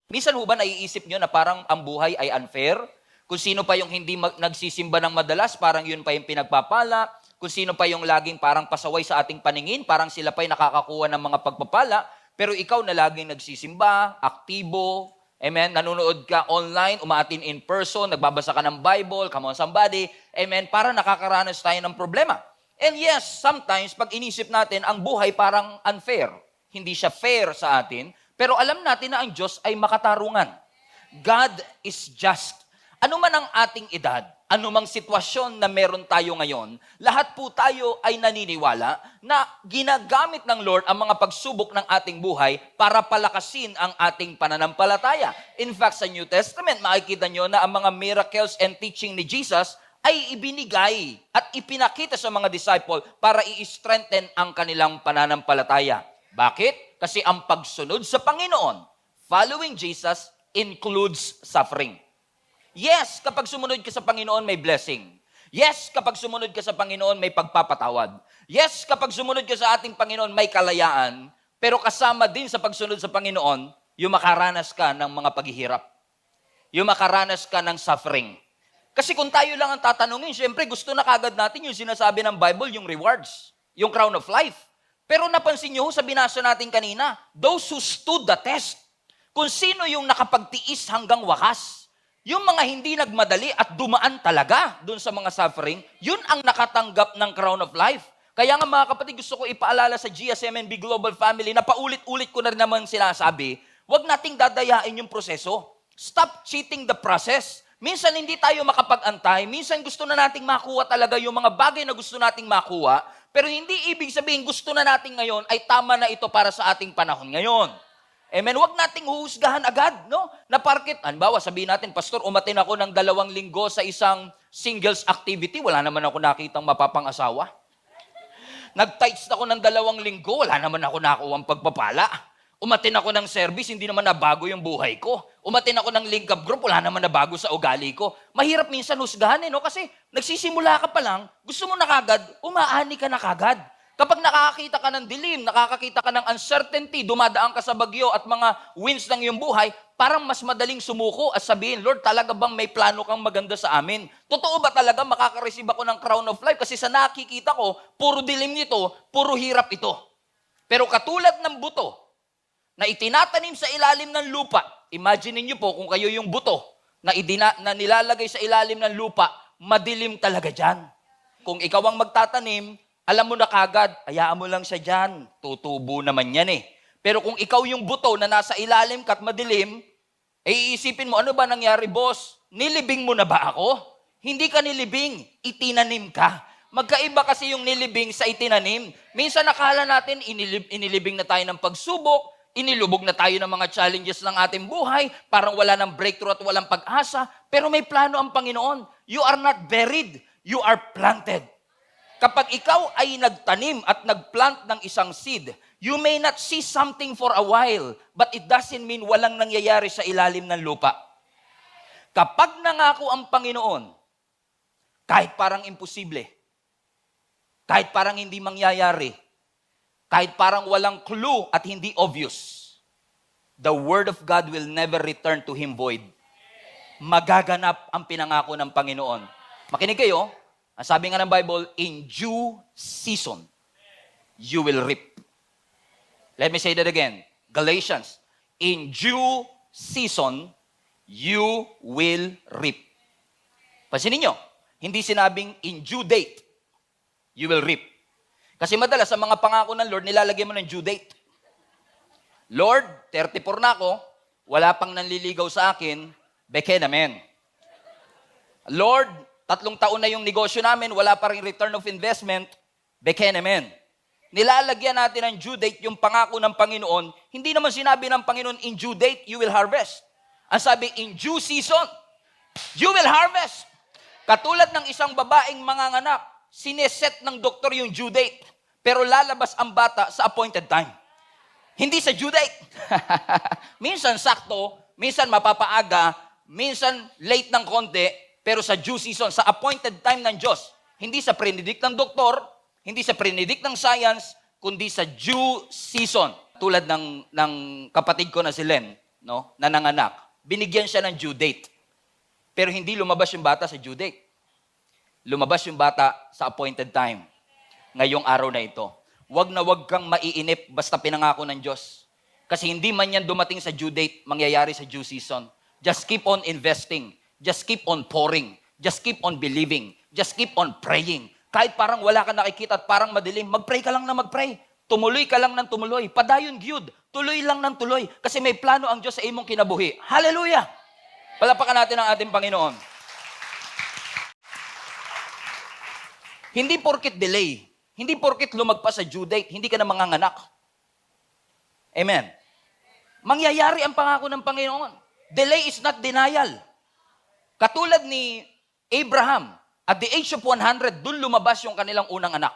Minsan ho ba naiisip nyo na parang ang buhay ay unfair? Kung sino pa yung hindi nagsisimba ng madalas, parang yun pa yung pinagpapala. Kung sino pa yung laging parang pasaway sa ating paningin, parang sila pa yung nakakakuha ng mga pagpapala. Pero ikaw na laging nagsisimba, aktibo, amen, nanonood ka online, umaatin in person, nagbabasa ka ng Bible, come on somebody, amen, para nakakaranas tayo ng problema. And yes, sometimes pag inisip natin, ang buhay parang unfair. Hindi siya fair sa atin, pero alam natin na ang Diyos ay makatarungan. God is just. Ano man ang ating edad, anumang sitwasyon na meron tayo ngayon, lahat po tayo ay naniniwala na ginagamit ng Lord ang mga pagsubok ng ating buhay para palakasin ang ating pananampalataya. In fact, sa New Testament, makikita nyo na ang mga miracles and teaching ni Jesus ay ibinigay at ipinakita sa mga disciple para i-strengthen ang kanilang pananampalataya. Bakit? Kasi ang pagsunod sa Panginoon, following Jesus, includes suffering. Yes, kapag sumunod ka sa Panginoon, may blessing. Yes, kapag sumunod ka sa Panginoon, may pagpapatawad. Yes, kapag sumunod ka sa ating Panginoon, may kalayaan. Pero kasama din sa pagsunod sa Panginoon, yung makaranas ka ng mga paghihirap. Yung makaranas ka ng suffering. Kasi kung tayo lang ang tatanungin, syempre gusto na kagad natin yung sinasabi ng Bible, yung rewards, yung crown of life. Pero napansin nyo, sa binasa natin kanina, those who stood the test, kung sino yung nakapagtiis hanggang wakas, yung mga hindi nagmadali at dumaan talaga dun sa mga suffering, yun ang nakatanggap ng crown of life. Kaya nga mga kapatid, gusto ko ipaalala sa GSMNB Global Family na paulit-ulit ko na rin naman sinasabi, huwag nating dadayain yung proseso. Stop cheating the process. Minsan hindi tayo makapag-antay, minsan gusto na nating makuha talaga yung mga bagay na gusto nating makuha, pero hindi ibig sabihin gusto na natin ngayon ay tama na ito para sa ating panahon ngayon. Amen. Huwag nating huhusgahan agad, no? Na parkit, halimbawa, sabihin natin, Pastor, umatin ako ng 2 linggo sa isang singles activity, wala naman ako nakitang mapapangasawa. Nag-tights ako ng 2 linggo, wala naman ako nakuhang pagpapala. Umatin ako ng service, hindi naman nabago yung buhay ko. Umatin ako ng link up group, wala naman nabago sa ugali ko. Mahirap minsan husgahan, no? Kasi nagsisimula ka pa lang, gusto mo na kagad, umaani ka na kagad. Kapag nakakakita ka ng dilim, nakakakita ka ng uncertainty, dumadaan ka sa bagyo at mga winds ng iyong buhay, parang mas madaling sumuko at sabihin, Lord, talaga bang may plano kang maganda sa amin? Totoo ba talaga makaka-receive ako ng crown of life? Kasi sa nakikita ko, puro dilim nito, puro hirap ito. Pero katulad ng buto na itinatanim sa ilalim ng lupa, imagine niyo po kung kayo yung buto na nilalagay sa ilalim ng lupa, madilim talaga dyan. Kung ikaw ang magtatanim, alam mo na kagad, hayaan mo lang siya dyan. Tutubo naman yan eh. Pero kung ikaw yung buto na nasa ilalim ka't madilim, iisipin mo, ano ba nangyari, boss? Nilibing mo na ba ako? Hindi ka nilibing, itinanim ka. Magkaiba kasi yung nilibing sa itinanim. Minsan nakala natin, inilibing na tayo ng pagsubok, inilubog na tayo ng mga challenges ng ating buhay, parang wala ng breakthrough at walang pag-asa, pero may plano ang Panginoon. You are not buried, you are planted. Kapag ikaw ay nagtanim at nagplant ng isang seed, you may not see something for a while, but it doesn't mean walang nangyayari sa ilalim ng lupa. Kapag nangako ang Panginoon, kahit parang imposible, kahit parang hindi mangyayari, kahit parang walang clue at hindi obvious, the Word of God will never return to Him void. Magaganap ang pinangako ng Panginoon. Makinig kayo. Ang sabi nga ng Bible, in due season, you will reap. Let me say that again. Galatians, in due season, you will reap. Pansinin nyo, hindi sinabing in due date, you will reap. Kasi madalas sa mga pangako ng Lord, nilalagyan mo ng due date. Lord, 34 na ako, wala pang nanliligaw sa akin, beke naman. Lord, 3 taon na yung negosyo namin, wala pa rin return of investment, beke naman. Nilalagyan natin ng due date yung pangako ng Panginoon. Hindi naman sinabi ng Panginoon, in due date, you will harvest. Ang sabi, in due season, you will harvest. Katulad ng isang babaeng manganganak, sineset ng doktor yung due date, pero lalabas ang bata sa appointed time. Hindi sa due date. Minsan sakto, minsan mapapaaga, minsan late ng konti, pero sa due season, sa appointed time ng Diyos, hindi sa predict ng doktor, hindi sa predict ng science, kundi sa due season. Tulad ng kapatid ko na si Len, no, na nanganak, binigyan siya ng due date. Pero hindi lumabas yung bata sa due date. Lumabas yung bata sa appointed time. Ngayong araw na ito. Wag na wag kang maiinip basta pinangako ng Diyos. Kasi hindi man yan dumating sa due date, mangyayari sa due season. Just keep on investing. Just keep on pouring. Just keep on believing. Just keep on praying. Kahit parang wala ka nakikita at parang madilim, mag-pray ka lang na mag-pray. Tumuloy ka lang ng tumuloy. Padayon gyud. Tuloy lang ng tuloy. Kasi may plano ang Diyos sa imong kinabuhi. Hallelujah! Palapakan natin ang ating Panginoon. Hindi porket delay. Hindi porket lumagpas sa due date, hindi ka na manganganak. Amen. Mangyayari ang pangako ng Panginoon. Delay is not denial. Katulad ni Abraham, at the age of 100, dun lumabas yung kanilang unang anak.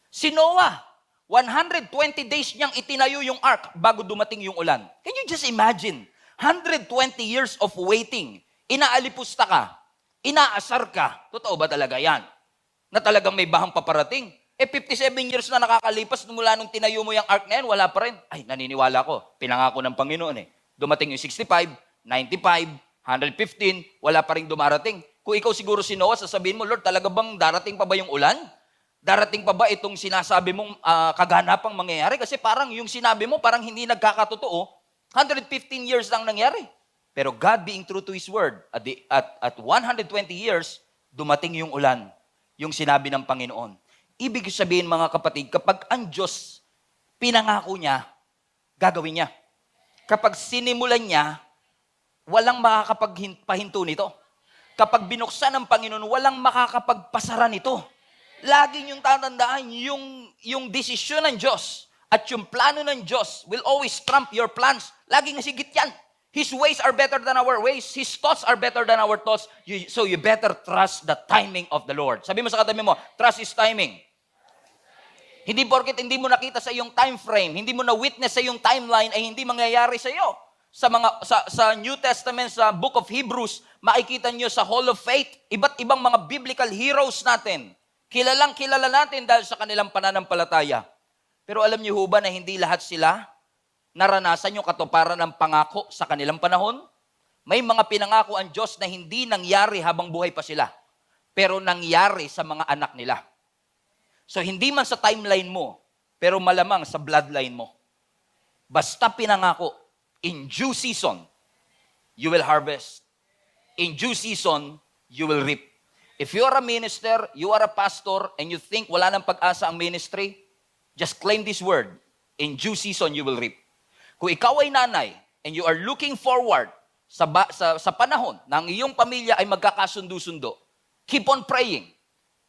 Si Noah, 120 days niyang itinayo yung ark bago dumating yung ulan. Can you just imagine? 120 years of waiting. Inaalipusta ka. Inaasar ka. Totoo ba talaga yan? Na talagang may bahang paparating. 57 years na nakakalipas mula nung tinayo mo yung ark na yan, wala pa rin. Ay, naniniwala ko. Pinangako ng Panginoon eh. Dumating yung 65, 95, 115, wala pa rin dumarating. Kung ikaw siguro si Noah, sasabihin mo, Lord, talaga bang darating pa ba yung ulan? Darating pa ba itong sinasabi mong kaganapang mangyayari? Kasi parang yung sinabi mo, parang hindi nagkakatotoo. 115 years lang nangyari. Pero God being true to His word, at 120 years, dumating yung ulan. Yung sinabi ng Panginoon. Ibig sabihin mga kapatid, kapag ang Diyos pinangako niya, gagawin niya. Kapag sinimulan niya, walang makakapagpahinto nito. Kapag binuksan ng Panginoon, walang makakapagpasara nito. Lagi niyong tatandaan, yung desisyon ng Diyos at yung plano ng Diyos will always trump your plans. Laging nasigit yan. His ways are better than our ways. His thoughts are better than our thoughts. So you better trust the timing of the Lord. Sabi mo sa katabi mo, trust His timing. Hindi porket hindi mo nakita sa iyong time frame, hindi mo na-witness sa iyong timeline, ay hindi mangyayari sa iyo. Sa New Testament, sa Book of Hebrews, makikita nyo sa Hall of Faith, iba't ibang mga biblical heroes natin. Kilalang kilala natin dahil sa kanilang pananampalataya. Pero alam niyo ho ba na hindi lahat sila naranasan yung katuparan ng pangako sa kanilang panahon? May mga pinangako ang Diyos na hindi nangyari habang buhay pa sila, pero nangyari sa mga anak nila. So hindi man sa timeline mo, pero malamang sa bloodline mo. Basta pinangako, in due season, you will harvest. In due season, you will reap. If you are a minister, you are a pastor, and you think wala nang pag-asa ang ministry, just claim this word. In due season, you will reap. Kung ikaw ay nanay, and you are looking forward sa panahon na ang iyong pamilya ay magkakasundo-sundo, keep on praying,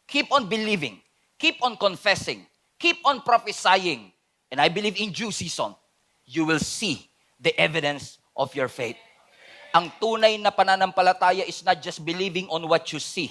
keep on believing, keep on confessing, keep on prophesying, and I believe in due season, you will see the evidence of your faith. Ang tunay na pananampalataya is not just believing on what you see,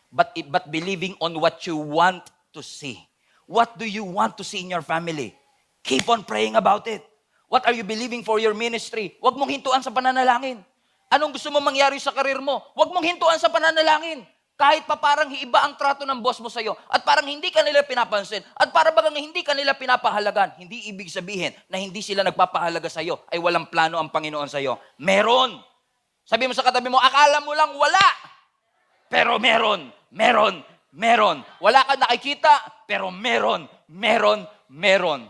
but believing on what you want to see. What do you want to see in your family? Keep on praying about it. What are you believing for your ministry? Huwag mong hintuan sa pananalangin. Anong gusto mo mangyari sa karir mo? Huwag mong hintuan sa pananalangin. Kahit pa parang iba ang trato ng boss mo sa'yo at parang hindi ka nila pinapansin at parang bagang hindi ka nila pinapahalagan, hindi ibig sabihin na hindi sila nagpapahalaga sa'yo ay walang plano ang Panginoon sa'yo. Meron. Sabi mo sa katabi mo, akala mo lang wala. Pero meron. Meron. Meron. Wala ka nakikita, pero meron. Meron. Meron.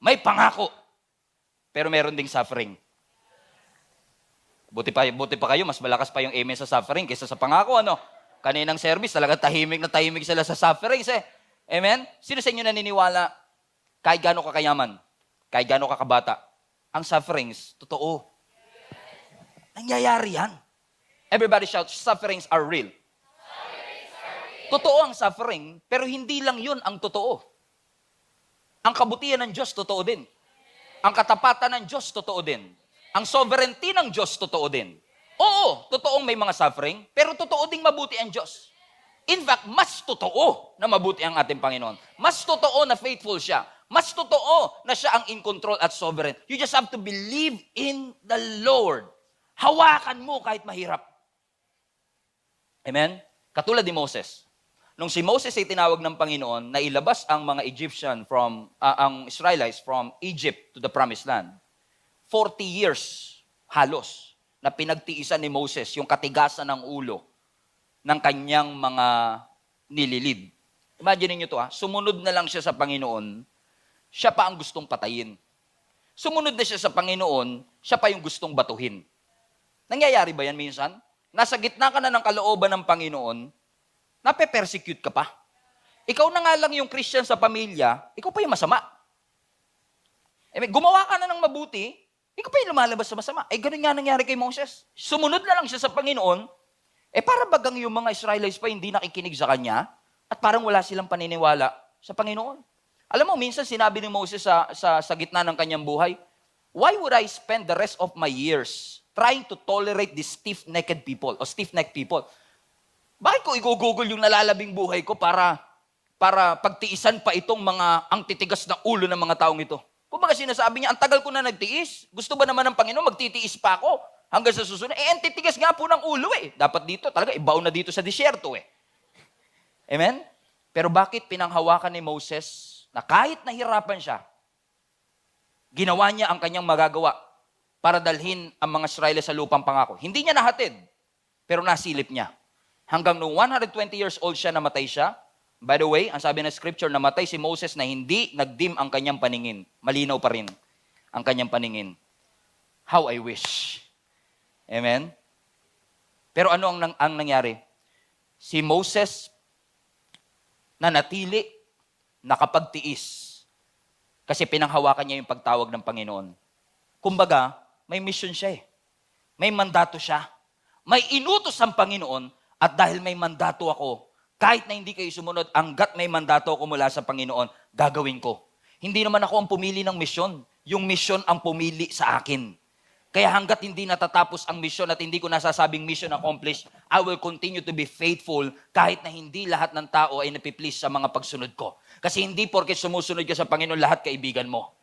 May pangako. Pero meron ding suffering. Buti pa kayo, mas malakas pa yung amen sa suffering kaysa sa pangako, ano? Kaninang service, talaga tahimik na tahimik sila sa sufferings, eh. Amen? Sino sa inyo naniniwala, kahit gaano ka kayaman, kahit gaano ka kabata, ang sufferings, totoo. Nangyayari yan. Everybody shout, sufferings are real. Totoo ang suffering, pero hindi lang yun ang totoo. Ang kabutihan ng Diyos, totoo din. Ang katapatan ng Diyos, totoo din. Ang sovereignty ng Diyos, totoo din. Oo, totoong may mga suffering, pero totoo ding mabuti ang Diyos. In fact, mas totoo na mabuti ang ating Panginoon. Mas totoo na faithful siya. Mas totoo na siya ang in control at sovereign. You just have to believe in the Lord. Hawakan mo kahit mahirap. Amen? Katulad ni Moses. Nung si Moses ay tinawag ng Panginoon na ilabas ang mga Egyptian ang Israelites from Egypt to the Promised Land, 40 years, halos, na pinagtiisan ni Moses yung katigasan ng ulo ng kanyang mga nililid. Imagine niyo to sumunod na lang siya sa Panginoon, siya pa ang gustong patayin. Sumunod na siya sa Panginoon, siya pa yung gustong batuhin. Nangyayari ba yan minsan? Nasa gitna ka na ng kalooban ng Panginoon, nape-persecute ka pa. Ikaw na nga lang yung Christian sa pamilya, ikaw pa yung masama. Gumawa ka na ng mabuti, ikaw pa yung lumalabas sa masama. Ganun nga nangyari kay Moses. Sumunod na lang siya sa Panginoon, para bagang yung mga Israelites pa hindi nakikinig sa kanya, at parang wala silang paniniwala sa Panginoon. Alam mo, minsan sinabi ni Moses sa gitna ng kanyang buhay, why would I spend the rest of my years trying to tolerate these stiff-necked people o stiff-necked people? Bakit ko igugugol yung nalalabing buhay ko para pagtiisan pa itong mga ang titigas na ulo ng mga taong ito? Kung baga sinasabi niya, ang tagal ko na nagtiis. Gusto ba naman ng Panginoon, magtitiis pa ako hanggang sa susunod? Ang titigas nga po ng ulo Dapat dito, talaga, ibaon na dito sa disyerto Amen? Pero bakit pinanghawakan ni Moses na kahit nahirapan siya, ginawa niya ang kanyang magagawa para dalhin ang mga Israelis sa lupang pangako. Hindi niya nahatid, pero nasilip niya. Hanggang noong 120 years old siya, namatay siya. By the way, ang sabi ng scripture, namatay si Moses na hindi nagdim ang kanyang paningin. Malinaw pa rin ang kanyang paningin. How I wish. Amen? Pero ano ang nangyari? Si Moses nanatili, nakapagtiis. Kasi pinanghawakan niya yung pagtawag ng Panginoon. Kumbaga, may mission siya May mandato siya. May inutos ang Panginoon at dahil may mandato ako, kahit na hindi kayo sumunod, hanggat may mandato ako mula sa Panginoon, gagawin ko. Hindi naman ako ang pumili ng misyon. Yung misyon ang pumili sa akin. Kaya hanggat hindi natatapos ang misyon at hindi ko nasasabing mission accomplished, I will continue to be faithful kahit na hindi lahat ng tao ay napiplease sa mga pagsunod ko. Kasi hindi porket sumusunod ka sa Panginoon, lahat kaibigan mo.